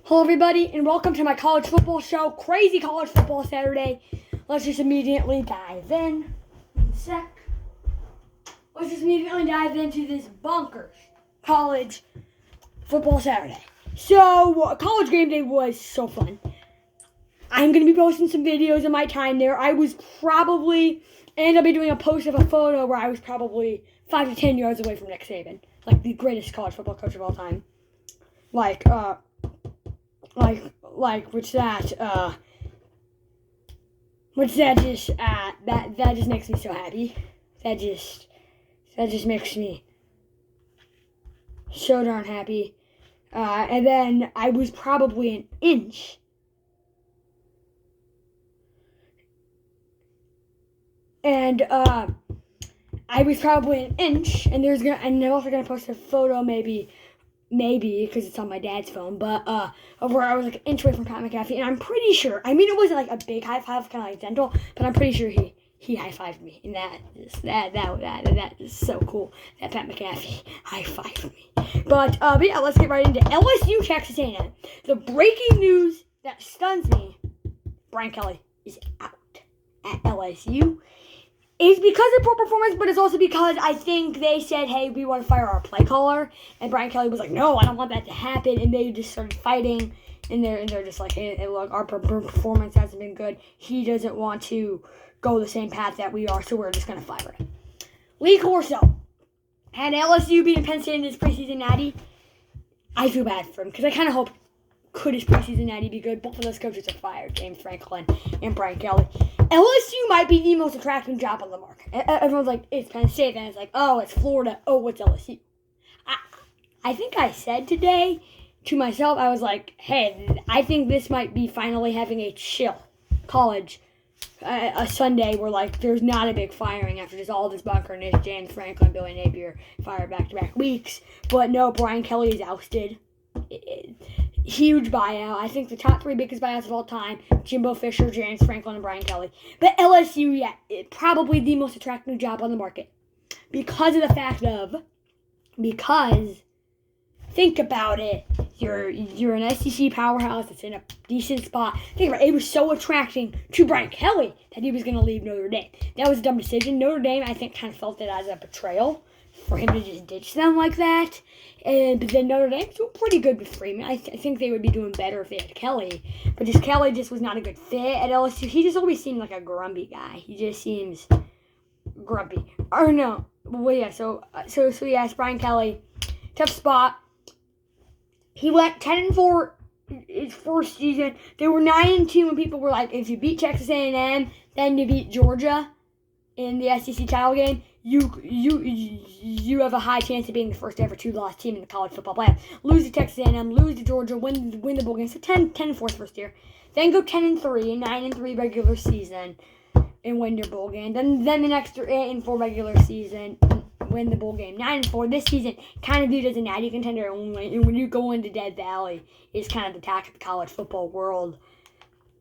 Hello everybody and welcome to my college football show, Crazy College Football Saturday. Let's just immediately dive in. Let's just immediately dive into this bonkers college football Saturday. So, college game day was so fun. I'm going to be posting some videos of my time there. I'll be doing a post of a photo where I was probably 5 to 10 yards away from Nick Saban, like the greatest college football coach of all time. That just makes me so happy. That just makes me so darn happy. And then I was probably an inch. And I was probably an inch, and I'm also gonna post a photo maybe because it's on my dad's phone, but of where I was like an inch away from Pat McAfee, and I'm pretty sure. I mean, it wasn't like a big high five, kind of like gentle, but I'm pretty sure he high fived me, and that is so cool that Pat McAfee high fived me. But yeah, let's get right into LSU Texas A&M. The breaking news that stuns me: Brian Kelly is out at LSU. It's because of poor performance, but it's also because I think they said, hey, we want to fire our play caller. And Brian Kelly was like, no, I don't want that to happen. And they just started fighting. And they're just like, hey, look, our performance hasn't been good. He doesn't want to go the same path that we are, so we're just going to fire him. Lee Corso had LSU beating Penn State in his preseason natty. I feel bad for him because I kind of hope could his preseason natty be good. Both of those coaches are fired, James Franklin and Brian Kelly. LSU might be the most attractive job on the market. Everyone's like, it's Penn State. Then it's like, oh, it's Florida. Oh, it's LSU. I think I said today to myself, I was like, hey, I think this might be finally having a chill college a Sunday where, like, there's not a big firing after just all this bunkerness. James Franklin, Billy Napier fired back-to-back weeks. But no, Brian Kelly is ousted. Huge buyout. I think the top 3 biggest buyouts of all time: Jimbo Fisher, James Franklin, and Brian Kelly. But LSU, probably the most attractive job on the market because think about it. You're an SEC powerhouse that's in a decent spot. Think about it. It was so attracting to Brian Kelly that he was going to leave Notre Dame. That was a dumb decision. Notre Dame, I think, kind of felt it as a betrayal for him to just ditch them like that. But then Notre Dame's doing pretty good with Freeman. I think they would be doing better if they had Kelly. But Kelly just was not a good fit at LSU. He just always seemed like a grumpy guy. He just seems grumpy. Or no. Well, yeah, so yes, Brian Kelly, tough spot. He went 10-4 his first season. They were 9-2 when people were like, if you beat Texas A&M, then you beat Georgia in the SEC title game, you have a high chance of being the first ever 2-loss team in the college football playoff. Lose to Texas A&M, lose to Georgia, win the bowl game. So 10-4 first year. Then go 10-3, 9-3 regular season, and win your bowl game. Then the next 8-4 regular season, win the bowl game. 9-4 this season, kind of viewed as a natty contender. And when you go into Death Valley, it's kind of the tack of the college football world.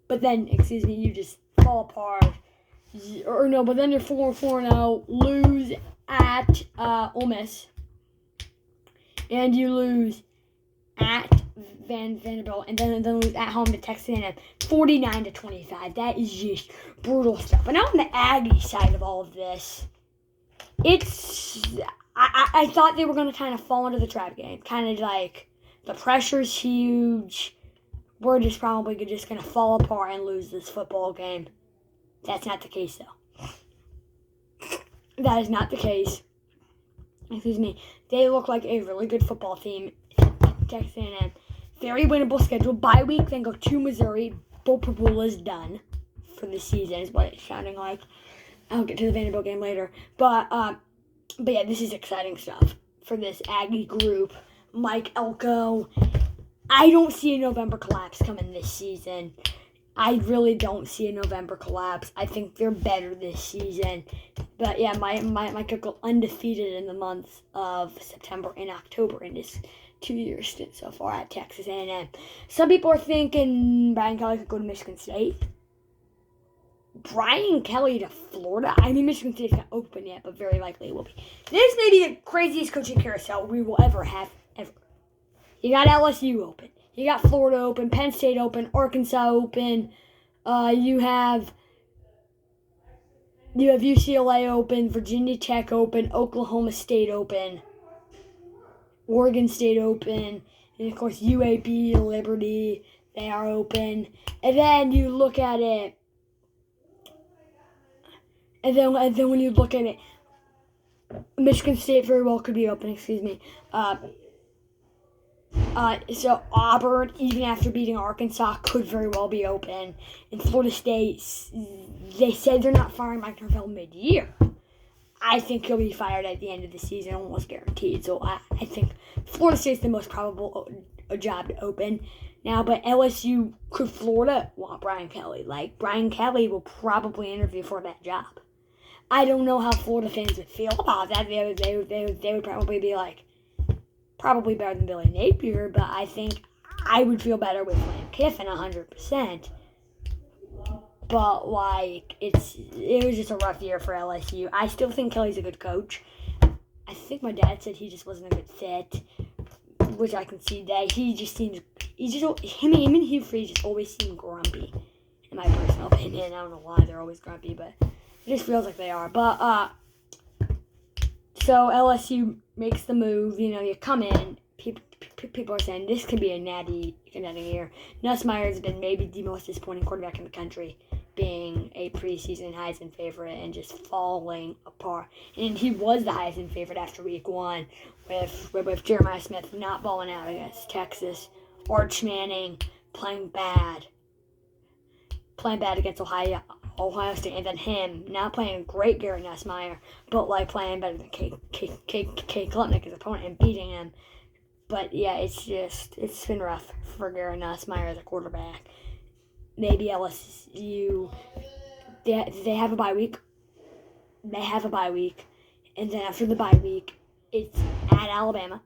But then, you just fall apart. But then you're 4-0, lose at Ole Miss, and you lose at Vanderbilt, and then lose at home to Texas A&M, 49-25. That is just brutal stuff. But now on the Aggie side of all of this, I thought they were going to kind of fall into the trap game, kind of like the pressure's huge. We're just probably just going to fall apart and lose this football game. That's not the case, though. That is not the case. Excuse me. They look like a really good football team. Texas A&M. Very winnable schedule. Bye week, then go to Missouri. Bo Prabula is done for the season, is what it's sounding like. I'll get to the Vanderbilt game later. But yeah, this is exciting stuff for this Aggie group. Mike Elko. I don't see a November collapse coming this season. I really don't see a November collapse. I think they're better this season. But yeah, my could go undefeated in the months of September and October in this 2-year stint so far at Texas A&M. Some people are thinking Brian Kelly could go to Michigan State. Brian Kelly to Florida? I mean, Michigan State's not open yet, but very likely it will be. This may be the craziest coaching carousel we will ever have, ever. You got LSU open. You got Florida open, Penn State open, Arkansas open. You have UCLA open, Virginia Tech open, Oklahoma State open, Oregon State open, and of course UAB, Liberty, they are open. And then you look at it, and then when you look at it, Michigan State very well could be open. Excuse me. So Auburn, even after beating Arkansas, could very well be open. And Florida State, they said they're not firing Mike Norvell mid-year. I think he'll be fired at the end of the season, almost guaranteed. So I think Florida State's the most probable job to open now. But LSU, could Florida want Brian Kelly? Like, Brian Kelly will probably interview for that job. I don't know how Florida fans would feel about that. They would probably be like, probably better than Billy Napier, but I think I would feel better with Lane Kiffin 100%. But, like, it was just a rough year for LSU. I still think Kelly's a good coach. I think my dad said he just wasn't a good fit, which I can see that. Him and Hugh Freeze just always seem grumpy, in my personal opinion. I don't know why they're always grumpy, but it just feels like they are. But, so LSU makes the move. You know, you come in, people are saying this could be a natty year. Nussmeier has been maybe the most disappointing quarterback in the country, being a preseason Heisman favorite and just falling apart. And he was the Heisman favorite after week 1 with Jeremiah Smith not balling out against Texas. Arch Manning playing bad against Ohio State, and then him not playing great Garrett Nussmeier, but like playing better than Cade Klubnik, his opponent, and beating him. But yeah, it's been rough for Garrett Nussmeier as a quarterback. Maybe LSU, they have a bye week. And then after the bye week, it's at Alabama.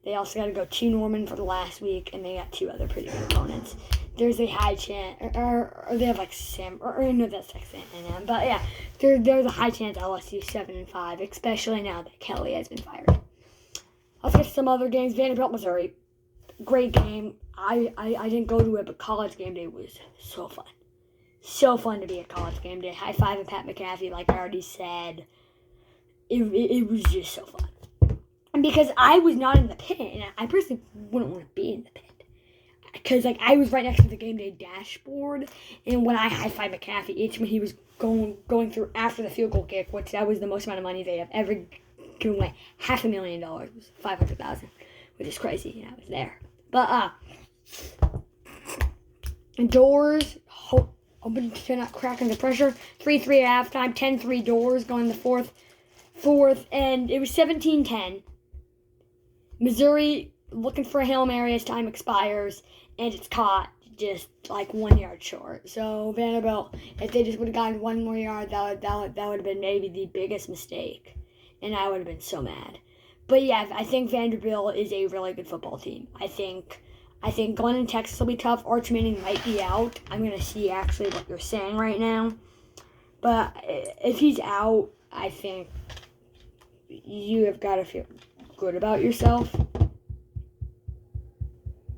They also got to go to Norman for the last week, and they got 2 other pretty good opponents. There's a high chance, or they have like Sam, or no, that's Texas A&M. But yeah, there's a high chance LSU 7-5, especially now that Kelly has been fired. Let's get to some other games. Vanderbilt, Missouri, great game. I didn't go to it, but college game day was so fun. So fun to be at college game day. High five and Pat McAfee, like I already said. It was just so fun. And because I was not in the pit, and I personally wouldn't want to be in the pit. Because, like, I was right next to the game day dashboard, and when I high-fived McAfee, it's when he was going through after the field goal kick, which that was the most amount of money they have ever given away. $500,000. It was $500,000, which is crazy. I was there. But, doors, open to not crack under pressure. 3-3 at halftime, 10-3 doors going the fourth, and it was 17-10. Missouri looking for a Hail Mary as time expires, and it's caught just like 1 yard short. So Vanderbilt, if they just would have gotten 1 more yard, that would have been maybe the biggest mistake, and I would have been so mad. But yeah, I think Vanderbilt is a really good football team. I think Glenn and Texas will be tough. Arch Manning might be out. I'm gonna see actually what you're saying right now, but if he's out, I think you have got to feel good about yourself.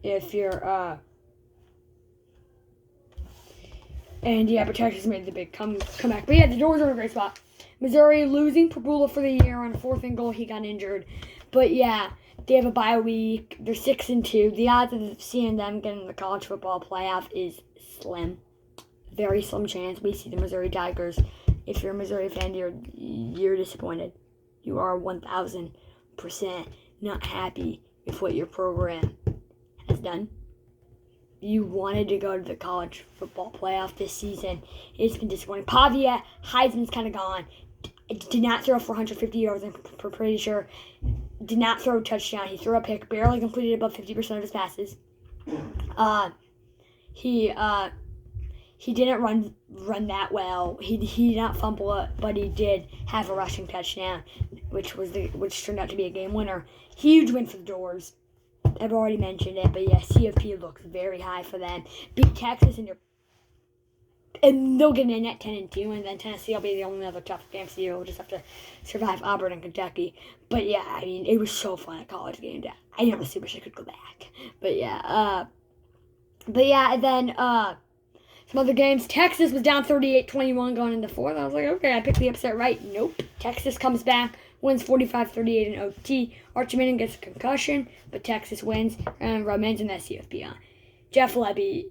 If you're, and yeah, but Texas made the big comeback. But yeah, the doors are in a great spot. Missouri losing Pabula for the year on 4th and goal. He got injured. But yeah, they have a bye week. They're 6-2. The odds of seeing them getting the college football playoff is slim. Very slim chance. We see the Missouri Tigers. If you're a Missouri fan, you're disappointed. You are 1,000% not happy with what your program has done. You wanted to go to the college football playoff this season. It's been disappointing. Pavia, Heisman's kind of gone. Did not throw 450 yards, I'm pretty sure. Did not throw a touchdown. He threw a pick, barely completed above 50% of his passes. He didn't run that well. He did not fumble it, but he did have a rushing touchdown, which turned out to be a game winner. Huge win for the Doors. I've already mentioned it, but yeah, CFP looks very high for them. Beat Texas in And they'll get in at 10-2, and then Tennessee will be the only other tough game. So you'll just have to survive Auburn and Kentucky. But yeah, I mean, it was so fun at college game day. I honestly wish I could go back. But yeah, and then some other games. Texas was down 38-21 going into the fourth. I was like, okay, I picked the upset right. Nope. Texas comes back, wins 45-38 in OT. Archie Manning gets a concussion, but Texas wins and remains in that CFP on. Jeff Lebby,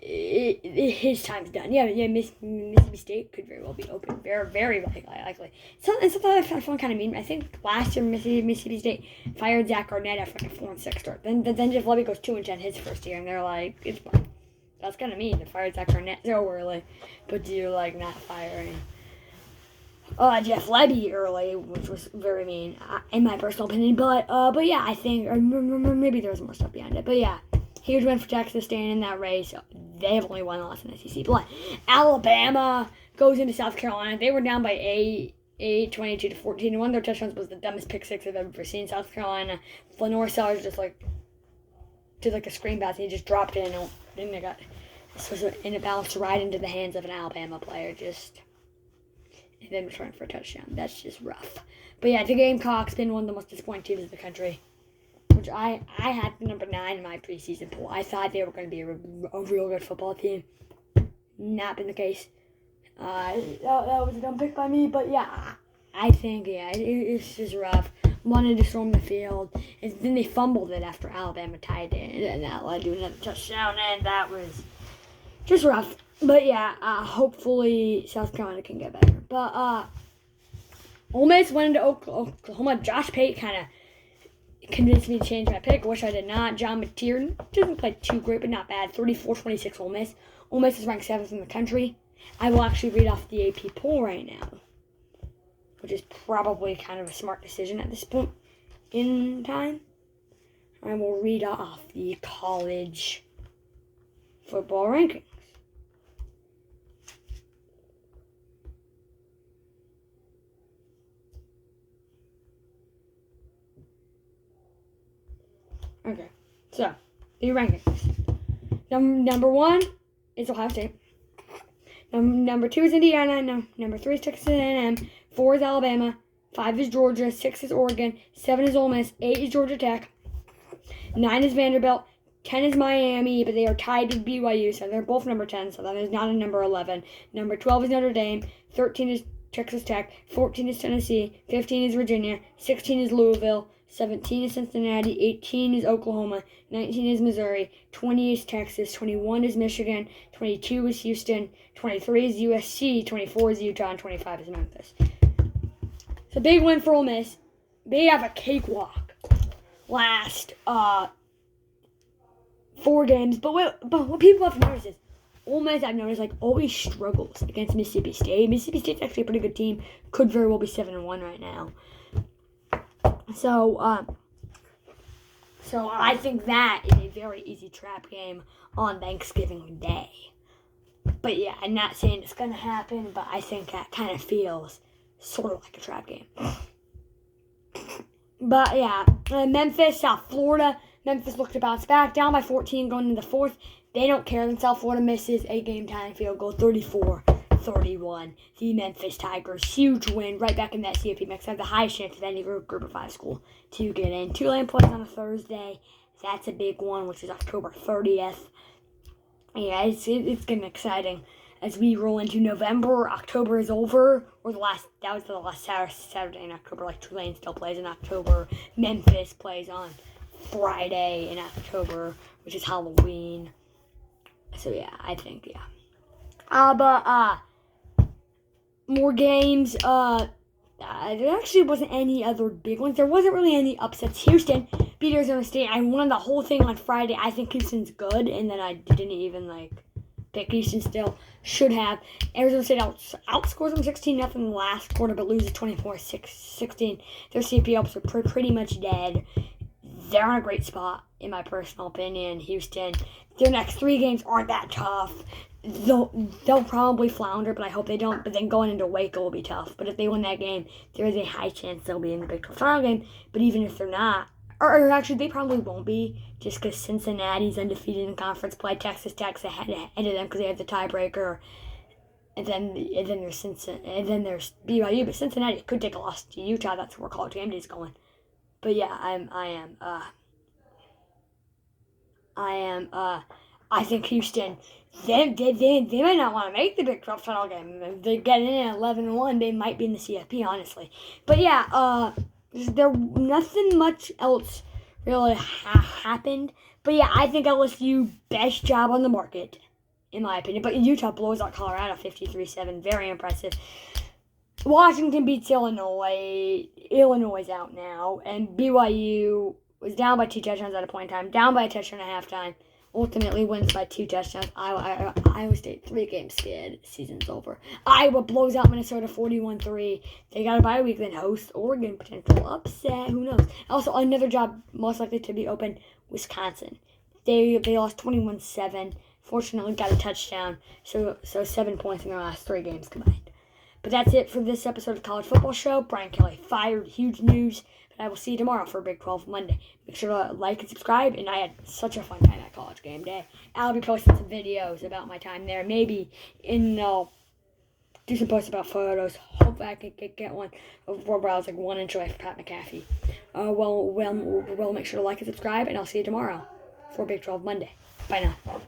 his time's done. Yeah, Mississippi State could very well be open. Very, very likely. Something I found kind of mean. I think last year Mississippi State fired Zach Arnett after like a 4-6 start. Then Jeff Lebby goes 2-10 his first year, and they're like, it's fine. That's kind of mean to fire Zach Arnett so early, but do like not firing Jeff Lebby early, which was very mean in my personal opinion. But yeah, I think or maybe there was more stuff behind it. But yeah, huge win for Texas staying in that race. They have only one loss in SEC play. Alabama goes into South Carolina. They were down by 22-14. And one of their touchdowns was the dumbest pick six I've ever seen. South Carolina, Lenore Sellers just like did like a screen pass. And he just dropped it and then they got this was in a bounce right into the hands of an Alabama player. Just and then return for a touchdown. That's just rough. But yeah, the Gamecocks been one of the most disappointing teams in the country. Which I had number 9 in my preseason poll. I thought they were going to be a real good football team. Not been the case. That was a dumb pick by me, but yeah, I think, it's just rough. Wanted to storm the field, and then they fumbled it after Alabama tied it, and that led to another touchdown, and that was just rough. But yeah, hopefully South Carolina can get better. But Ole Miss went into Oklahoma. Josh Pate kind of convinced me to change my pick. Wish I did not. John McTiernan doesn't play too great, but not bad. 34-26 Ole Miss. Ole Miss is ranked 7th in the country. I will actually read off the AP poll right now, which is probably kind of a smart decision at this point in time. I will read off the college football rankings. Okay, so the rankings. Number 1 is Ohio State. Number 2 is Indiana. Number 3 is Texas A&M. 4 is Alabama. 5 is Georgia. 6 is Oregon. 7 is Ole Miss. 8 is Georgia Tech. 9 is Vanderbilt. 10 is Miami, but they are tied with BYU, so they're both number 10, so that is not a number 11. Number 12 is Notre Dame. 13 is Texas Tech. 14 is Tennessee. 15 is Virginia. 16 is Louisville. 17 is Cincinnati, 18 is Oklahoma, 19 is Missouri, 20 is Texas, 21 is Michigan, 22 is Houston, 23 is USC, 24 is Utah, and 25 is Memphis. It's a big win for Ole Miss. They have a cakewalk last 4 games, but what people have to notice is Ole Miss, I've noticed, always struggles against Mississippi State. Mississippi State's actually a pretty good team. Could very well be 7-1 right now. So I think that is a very easy trap game on Thanksgiving Day. But yeah, I'm not saying it's going to happen, but I think that kind of feels sort of like a trap game. But yeah, Memphis, South Florida. Memphis looked to bounce back, down by 14 going into the 4th. They don't care. Then South Florida misses a game-tying field goal, 34-31. The Memphis Tigers, huge win, right back in that CFP mix. Have the highest chance of any group of 5 school to get in. Tulane plays on a Thursday. That's a big one, which is October 30th. Yeah, it's getting exciting as we roll into November. October is over, or that was the last Saturday in October. Tulane still plays in October. Memphis plays on Friday in October, which is Halloween. So yeah, I think more games. There actually wasn't any other big ones. There wasn't really any upsets. Houston beat Arizona State. I won the whole thing on Friday. I think Houston's good, and then I didn't even pick Houston. Still should have. Arizona State outscores them 16-0 in the last quarter, but loses 24-16. Their CP ups are pretty much dead. They're in a great spot, in my personal opinion. Houston, their next 3 games aren't that tough. They'll probably flounder, but I hope they don't. But then going into Waco will be tough. But if they win that game, there is a high chance they'll be in the Big 12 title game. But even if they're not, or actually they probably won't be, just because Cincinnati's undefeated in conference play. Texas Tech's ahead of them because they have the tiebreaker. there's Cincinnati, and then there's BYU, but Cincinnati could take a loss to Utah. That's where College Game Day is going. But yeah, I think Houston, they might not want to make the Big 12 title game. If they get in at 11-1, they might be in the CFP, honestly. But yeah, there nothing much else really happened. But yeah, I think LSU best job on the market, in my opinion. But Utah blows out Colorado 53-7, very impressive. Washington beats Illinois. Illinois is out now, and BYU was down by 2 touchdowns at a point in time, down by a touchdown at halftime. Ultimately wins by 2 touchdowns. Iowa State 3-game skid. Season's over. Iowa blows out Minnesota 41-3. They got a bye week, then host Oregon. Potential upset. Who knows? Also, another job most likely to be open, Wisconsin. They lost 21-7. Fortunately, got a touchdown. So 7 points in their last 3 games combined. But that's it for this episode of College Football Show. Brian Kelly fired. Huge news. But I will see you tomorrow for Big 12 Monday. Make sure to like and subscribe. And I had such a fun time at College Game Day. I'll be posting some videos about my time there. Maybe do some posts about photos. Hopefully I can get one of where I was like 1 inch away from Pat McAfee. Well, make sure to like and subscribe. And I'll see you tomorrow for Big 12 Monday. Bye now.